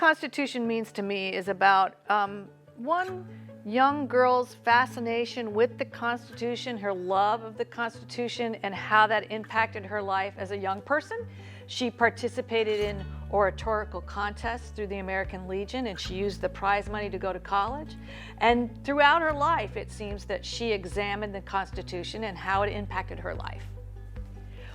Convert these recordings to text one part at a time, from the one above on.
Constitution Means to Me is about one young girl's fascination with the Constitution, her love of the Constitution, and how that impacted her life as a young person. She participated in oratorical contests through the American Legion, and she used the prize money to go to college. And throughout her life, it seems that she examined the Constitution and how it impacted her life.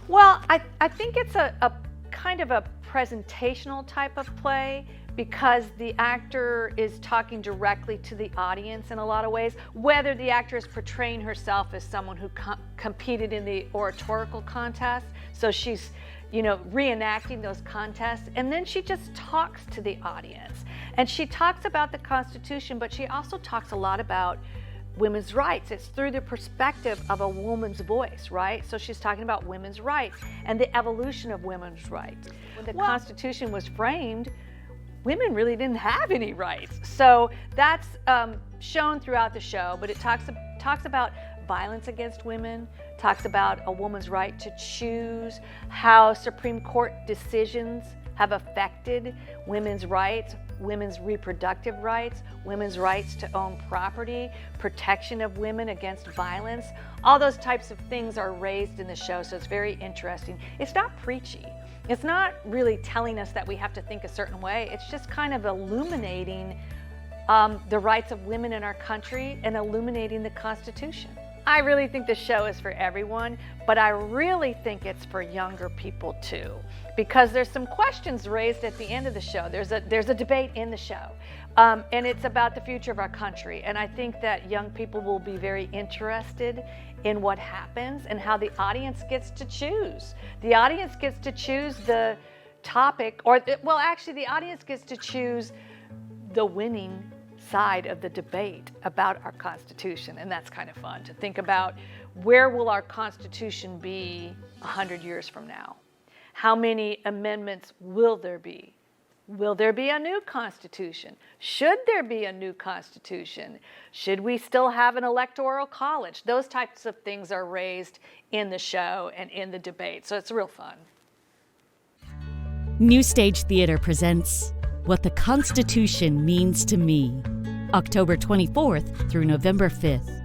Well, I think it's a kind of a presentational type of play, because the actor is talking directly to the audience in a lot of ways, whether the actor is portraying herself as someone who competed in the oratorical contest. So she's, reenacting those contests, and then she just talks to the audience. And she talks about the Constitution, but she also talks a lot about women's rights. It's through the perspective of a woman's voice, right? So she's talking about women's rights and the evolution of women's rights. When the Constitution was framed, women really didn't have any rights. So that's shown throughout the show, but it talks about violence against women, talks about a woman's right to choose, how Supreme Court decisions have affected women's rights, women's reproductive rights, women's rights to own property, protection of women against violence. All those types of things are raised in the show, so it's very interesting. It's not preachy. It's not really telling us that we have to think a certain way. It's just kind of illuminating the rights of women in our country and illuminating the Constitution. I really think the show is for everyone, but I really think it's for younger people too, because there's some questions raised at the end of the show. There's a debate in the show, and it's about the future of our country. And I think that young people will be very interested in what happens and how the audience gets to choose. The audience gets to choose the topic, actually the audience gets to choose the winning side of the debate about our Constitution. And that's kind of fun to think about. Where will our Constitution be 100 years from now? How many amendments will there be? Will there be a new Constitution? Should there be a new Constitution? Should we still have an electoral college? Those types of things are raised in the show and in the debate, so it's real fun. New Stage Theater presents What the Constitution Means to Me, October 24th through November 5th.